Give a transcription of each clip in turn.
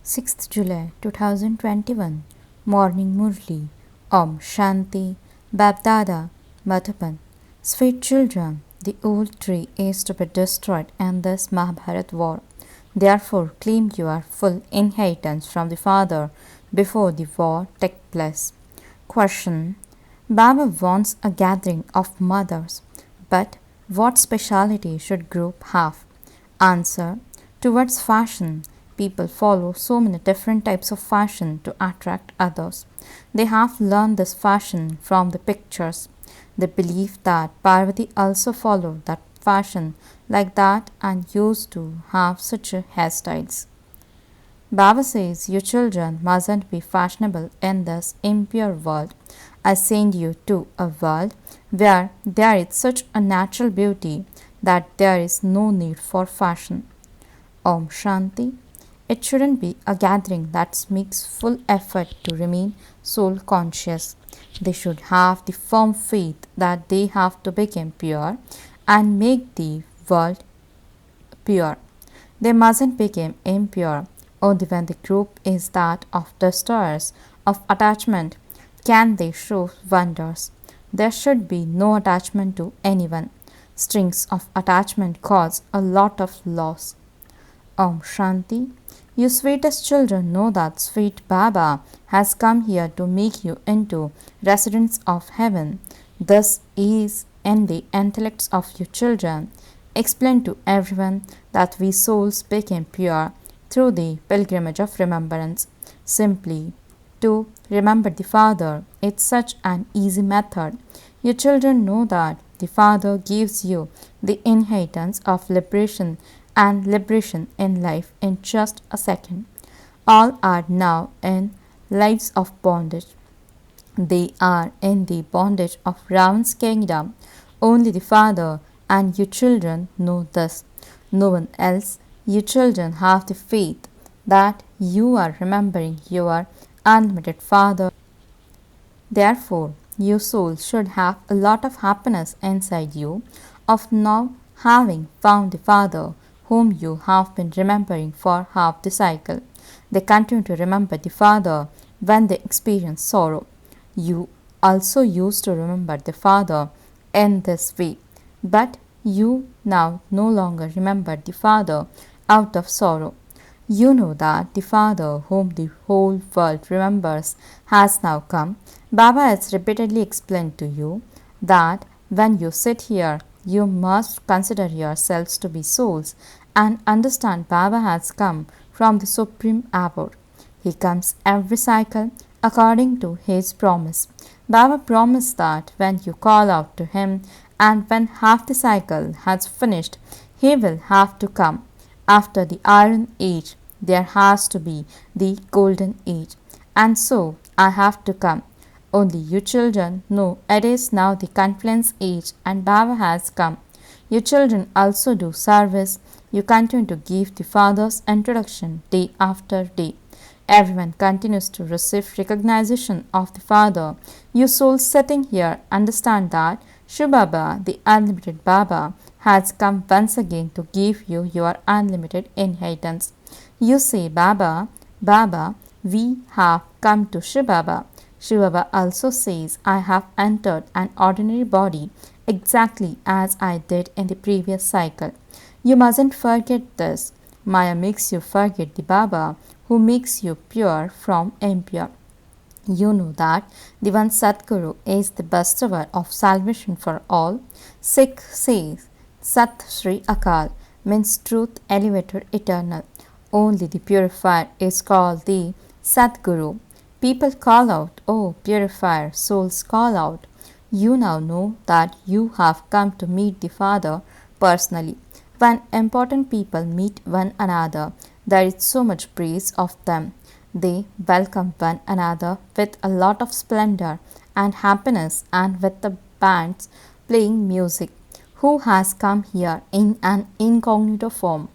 6th July 2021 Morning Murli Om Shanti BapDada Madhuban. Sweet children, the old tree is to be destroyed in this Mahabharata war. Therefore claim your full inheritance from the father before the war take place. Question. Baba wants a gathering of mothers, but what speciality should group have? Answer. Towards fashion, people follow so many different types of fashion to attract others. They have learned this fashion from the pictures. They believe that Parvati also followed that fashion like that and used to have such hairstyles. Baba says, you children mustn't be fashionable in this impure world. I send you to a world where there is such a natural beauty that there is no need for fashion. Om Shanti. It shouldn't be a gathering that makes full effort to remain soul conscious. They should have the firm faith that they have to become pure and make the world pure. They mustn't become impure. Only when the group is that of destroyers of attachment can they show wonders. There should be no attachment to anyone. Strings of attachment cause a lot of loss. Om Shanti. You sweetest children know that sweet Baba has come here to make you into residents of heaven. Thus is in the intellects of you children. Explain to everyone that we souls became pure through the pilgrimage of remembrance. Simply to remember the Father. It's such an easy method. You children know that the Father gives you the inheritance of liberation and liberation in life in just a second. All are now in lives of bondage. They are in the bondage of Ravan's kingdom. Only the Father and you children know this. No one else. You children have the faith that you are remembering your unlimited Father. Therefore, your soul should have a lot of happiness inside you of now having found the Father whom you have been remembering for half the cycle. They continue to remember the Father when they experience sorrow. You also used to remember the Father in this way, but you now no longer remember the Father out of sorrow. You know that the Father whom the whole world remembers has now come. Baba has repeatedly explained to you that when you sit here, you must consider yourselves to be souls and understand Baba has come from the Supreme Abode. He comes every cycle according to his promise. Baba promised that when you call out to him and when half the cycle has finished, he will have to come. After the Iron Age, there has to be the Golden Age, and so I have to come. Only you children know it is now the confluence age and Baba has come. You children also do service. You continue to give the Father's introduction day after day. Everyone continues to receive recognition of the Father. You souls sitting here understand that Shivbaba, the unlimited Baba, has come once again to give you your unlimited inheritance. You say, Baba, Baba, we have come to Shivbaba. Shivbaba also says, I have entered an ordinary body exactly as I did in the previous cycle. You mustn't forget this. Maya makes you forget the Baba who makes you pure from impure. You know that the one Sadguru is the bestower of salvation for all. Sikh says Sat Sri Akal means truth elevated eternal. Only the purifier is called the Sadguru. People call out, oh purifier, souls call out. You now know that you have come to meet the Father personally. When important people meet one another, there is so much praise of them. They welcome one another with a lot of splendor and happiness and with the bands playing music. Who has come here in an incognito form?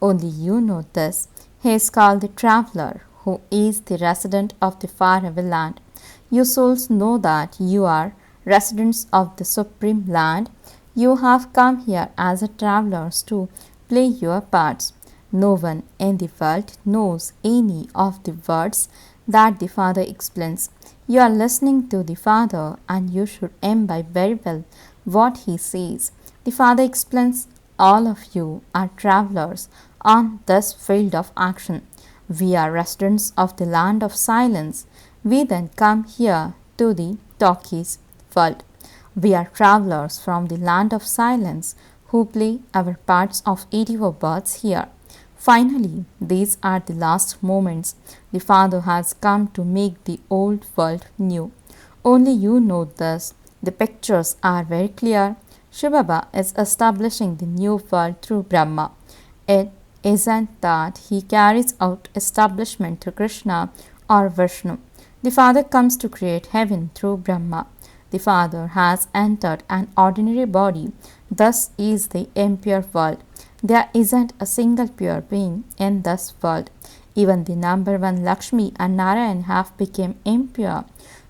Only you know this. He is called the traveler, who is the resident of the faraway land. You souls know that you are residents of the supreme land. You have come here as a travelers to play your parts. no one in the world knows any of the words that the Father explains. You are listening to the Father and you should imbibe very well what he says. The Father explains, all of you are travelers on this field of action. We are residents of the land of silence. We then come here to the talkies world. We are travelers from the land of silence who play our parts of 84 births here. Finally, these are the last moments. The Father has come to make the old world new. Only you know this. The pictures are very clear. Shivbaba is establishing the new world through Brahma. It isn't that he carries out establishment through Krishna or Vishnu. The Father comes to create heaven through Brahma. The Father has entered an ordinary body. Thus is the impure world. There isn't a single pure being in this world. Even the number one Lakshmi and Narayan have become impure.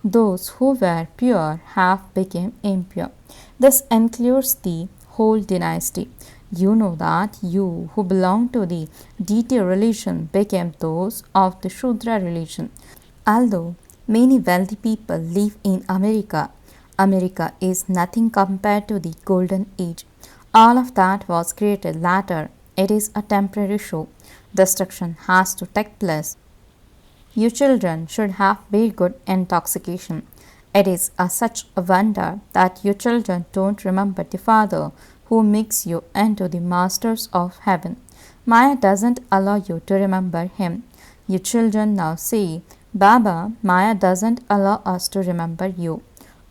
Those who were pure have become impure. This includes the whole dynasty. You know that you who belong to the deity religion became those of the Shudra religion. Although many wealthy people live in America, America is nothing compared to the golden age. All of that was created later. It is a temporary show. Destruction has to take place. You children should have very good intoxication. It is such a wonder that you children don't remember the Father who makes you into the masters of heaven. Maya doesn't allow you to remember him. You children now say, Baba, Maya doesn't allow us to remember you.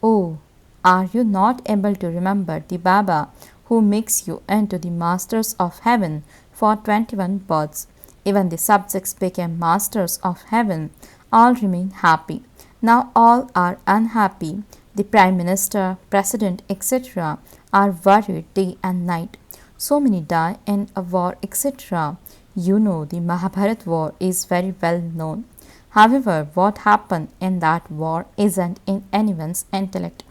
Oh, are you not able to remember the Baba who makes you into the masters of heaven for 21 births? Even the subjects became masters of heaven. All remain happy. Now all are unhappy. The Prime Minister, President, etc. are worried day and night. So many die in a war, etc. You know the Mahabharata war is very well known. However, what happened in that war isn't in anyone's intellect.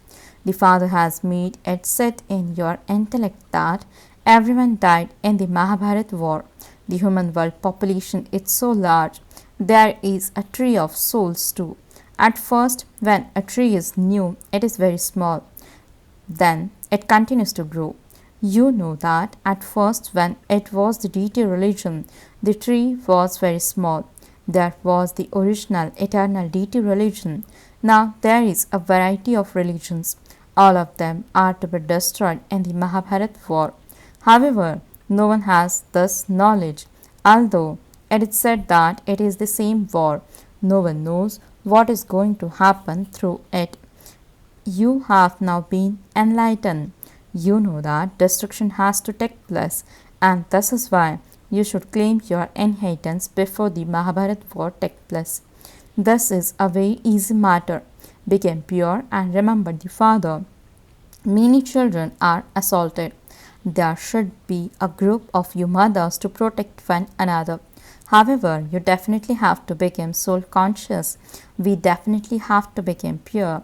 The Father has made it sit in your intellect that everyone died in the Mahabharata war. The human world population is so large. There is a tree of souls too. At first, when a tree is new, it is very small. Then it continues to grow. You know that at first, when it was the deity religion, the tree was very small. There was the original eternal deity religion. Now there is a variety of religions. All of them are to be destroyed in the Mahabharata war. However, no one has this knowledge. Although it is said that it is the same war, no one knows what is going to happen through it. You have now been enlightened. You know that destruction has to take place, and this is why you should claim your inheritance before the Mahabharata war takes place. This is a very easy matter. Become pure and remember the Father. Many children are assaulted. There should be a group of you mothers to protect one another. However, you definitely have to become soul conscious. We definitely have to become pure.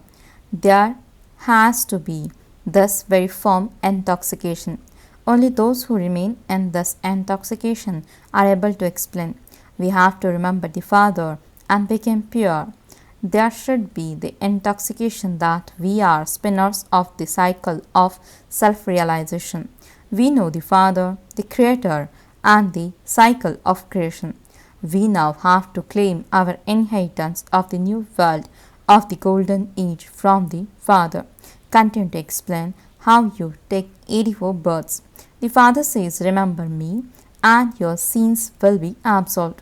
There has to be this very firm intoxication. Only those who remain in this intoxication are able to explain. We have to remember the Father and become pure. There should be the intoxication that we are spinners of the cycle of self-realization. We know the Father, the Creator, and the cycle of creation. We now have to claim our inheritance of the new world of the golden age from the Father. Continue to explain how you take 84 births. The Father says, remember me and your sins will be absolved.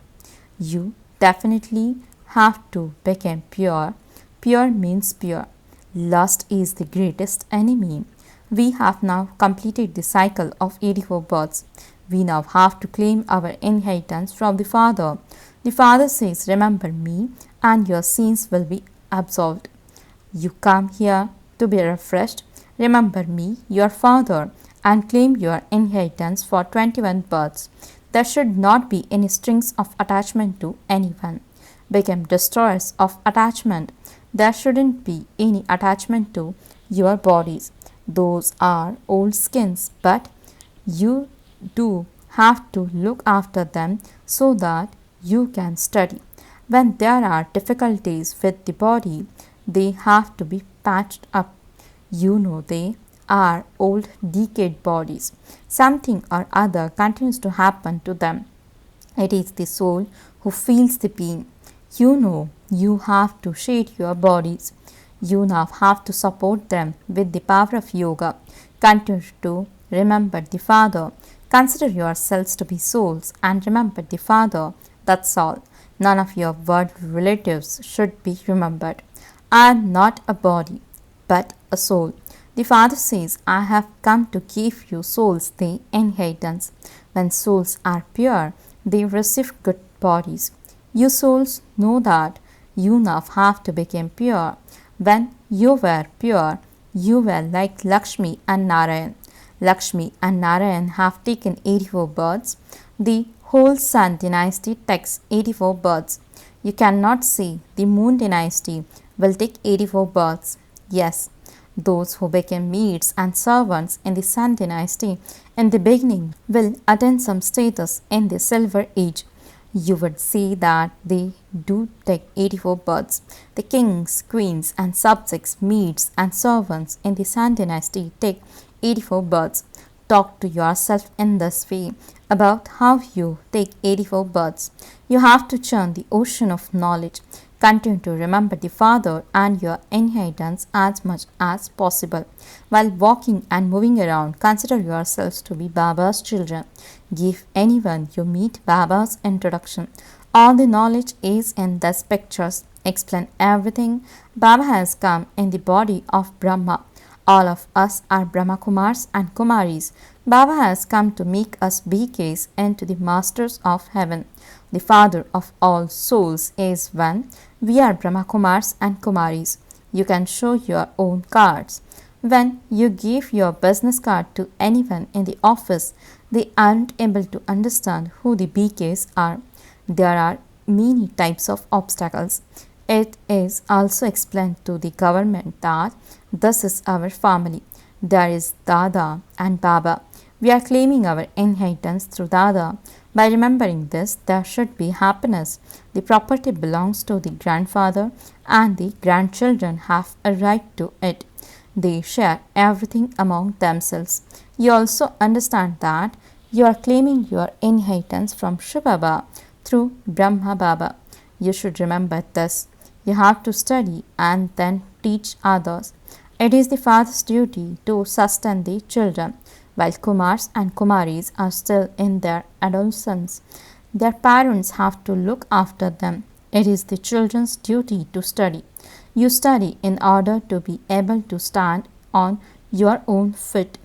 You definitely have to become pure. Pure means pure. Lust is the greatest enemy. We have now completed the cycle of 84 births. We now have to claim our inheritance from the Father. The Father says, remember me and your sins will be absolved. You come here to be refreshed. Remember me, your Father, and claim your inheritance for 21 births. There should not be any strings of attachment to anyone. Become destroyers of attachment. There shouldn't be any attachment to your bodies. Those are old skins, but you do have to look after them so that you can study. When there are difficulties with the body, they have to be patched up. They are old, decayed bodies. Something or other continues to happen to them. It is the soul who feels the pain. You have to shade your bodies. You now have to support them with the power of yoga. Continue to remember the Father. Consider yourselves to be souls and remember the Father. That's all. None of your worldly relatives should be remembered. I am not a body, but a soul. The Father says, I have come to give you souls the inheritance. When souls are pure, they receive good bodies. You souls know that you now have to become pure. When you were pure, you were like Lakshmi and Narayan. Lakshmi and Narayan have taken 84 births. The whole Sun dynasty takes 84 births. You cannot say the Moon dynasty will take 84 births. Yes, those who became maids and servants in the Sun dynasty in the beginning will attain some status in the Silver Age. You would see that they do take 84 births. The kings, queens, and subjects, maids, and servants in the Sun dynasty take 84 births. Talk to yourself in this way about how you take 84 births. You have to churn the ocean of knowledge. Continue to remember the Father and your inheritance as much as possible. While walking and moving around, consider yourselves to be Baba's children. Give anyone you meet Baba's introduction. All the knowledge is in these pictures. Explain everything. Baba has come in the body of Brahma. All of us are Brahma Kumars and Kumaris. Baba has come to make us BKs into the masters of heaven. The Father of all souls is one. We are Brahma Kumars and Kumaris. You can show your own cards. When you give your business card to anyone in the office, they aren't able to understand who the BKs are. There are many types of obstacles. It is also explained to the government that this is our family. There is Dada and Baba. We are claiming our inheritance through Dada. By remembering this, there should be happiness. The property belongs to the grandfather and the grandchildren have a right to it. They share everything among themselves. You also understand that you are claiming your inheritance from shivbaba through Brahma Baba. You should remember this. You have to study and then teach others. It is the father's duty to sustain the children. While Kumars and Kumaris are still in their adolescence, their parents have to look after them. It is the children's duty to study. You study in order to be able to stand on your own feet.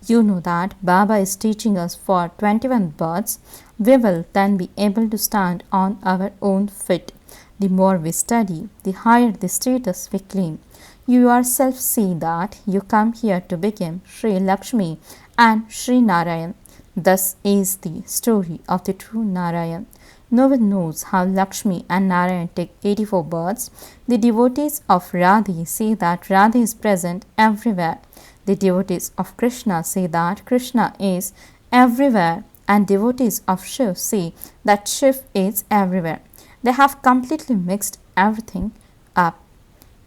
You know that Baba is teaching us for 21 births. We will then be able to stand on our own feet. The more we study, the higher the status we claim. You yourself see that you come here to become Sri Lakshmi and Sri Narayan. This is the story of the true Narayan. No one knows how Lakshmi and Narayan take 84 births. The devotees of Radhe say that Radhe is present everywhere. The devotees of Krishna say that Krishna is everywhere. And devotees of Shiv say that Shiv is everywhere. They have completely mixed everything up.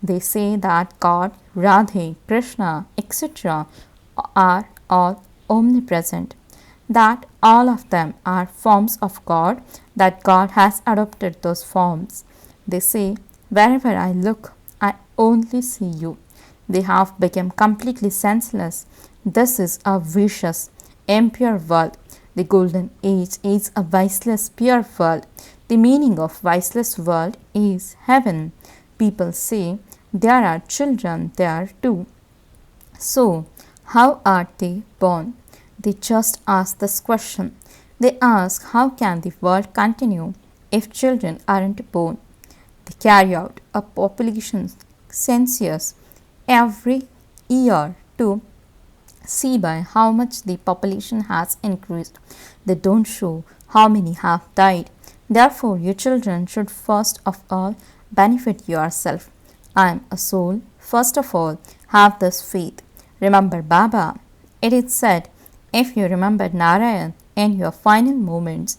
They say that God, Radhe, Krishna, etc. are all omnipresent, that all of them are forms of God, that God has adopted those forms. They say, wherever I look, I only see you. They have become completely senseless. This is a vicious, impure world. The golden age is a viceless, pure world. The meaning of viceless world is heaven. People say there are children there too. So, how are they born? They just ask this question. They ask, how can the world continue if children aren't born? They carry out a population census every year to see by how much the population has increased. They don't show how many have died. Therefore, your children should first of all benefit yourself. I am a soul. First of all, have this faith. Remember Baba. It is said, if you remember Narayan, in your final moments.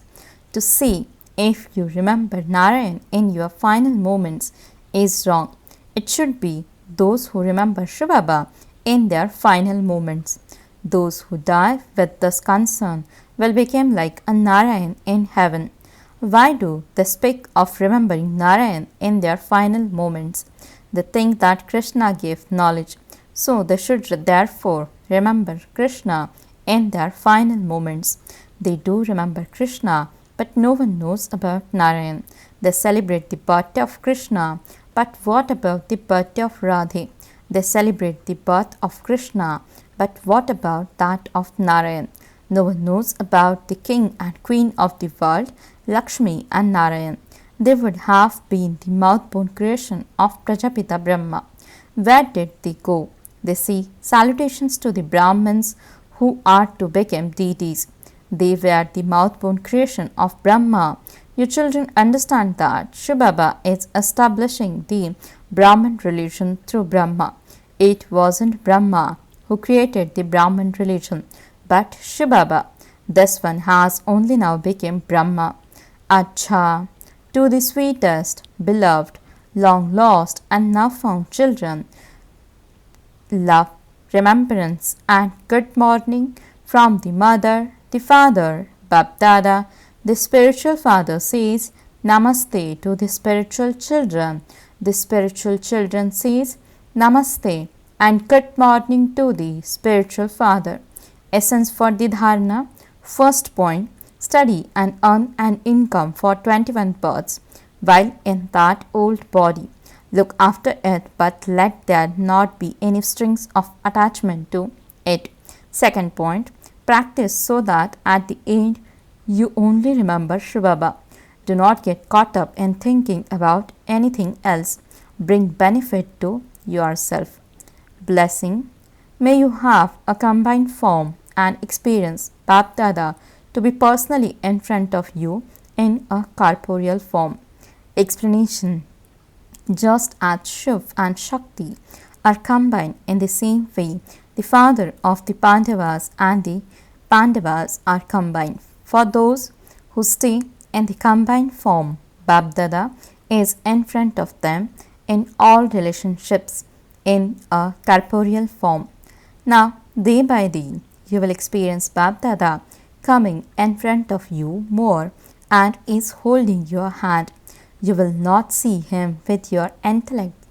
To see if you remember Narayan in your final moments is wrong. It should be those who remember shivbaba in their final moments. Those who die with this concern will become like a Narayan in heaven. Why do they speak of remembering Narayan in their final moments? They think that Krishna gave knowledge, so they should therefore remember Krishna in their final moments. They do remember Krishna, but no one knows about Narayan. They celebrate the birthday of Krishna, but what about the birthday of Radhe? They celebrate the birth of Krishna, but what about that of Narayan? No one knows about the king and queen of the world, Lakshmi and Narayan. They would have been the mouth-born creation of Prajapita Brahma. Where did they go? They see salutations to the Brahmins who are to become deities. They were the mouth-born creation of Brahma. You children understand that shivbaba is establishing the Brahmin religion through Brahma. It wasn't Brahma who created the Brahmin religion, but shivbaba. This one has only now become Brahma. Acha, to the sweetest, beloved, long lost and now found children, love, remembrance and good morning from the mother, the father, BapDada. The spiritual father says Namaste to the spiritual children. The spiritual children says Namaste and good morning to the spiritual father. Essence for the dharna. First point, study and earn an income for 21 births while in that old body. Look after it, but let there not be any strings of attachment to it. Second point, practice so that at the end you only remember shivbaba. Do not get caught up in thinking about anything else. Bring benefit to yourself. Blessing. May you have a combined form and experience BapDada to be personally in front of you in a corporeal form. Explanation. Just as Shiv and Shakti are combined in the same way, the father of the Pandavas and the Pandavas are combined. For those who stay in the combined form, BapDada is in front of them in all relationships in a corporeal form. Now, day by day, you will experience BapDada coming in front of you more and is holding your hand. You will not see him with your intellect,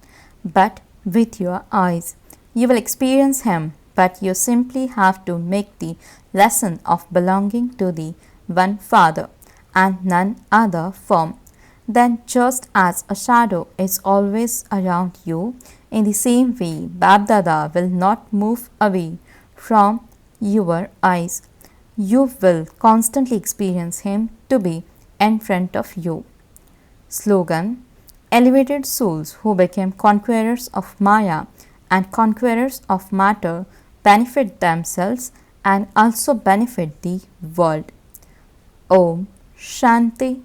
but with your eyes. You will experience him, but you simply have to make the lesson of belonging to the one Father and none other form. Then, just as a shadow is always around you, in the same way, BapDada will not move away from your eyes. You will constantly experience him to be in front of you. Slogan. Elevated souls who became conquerors of Maya and conquerors of matter benefit themselves and also benefit the world. Om Shanti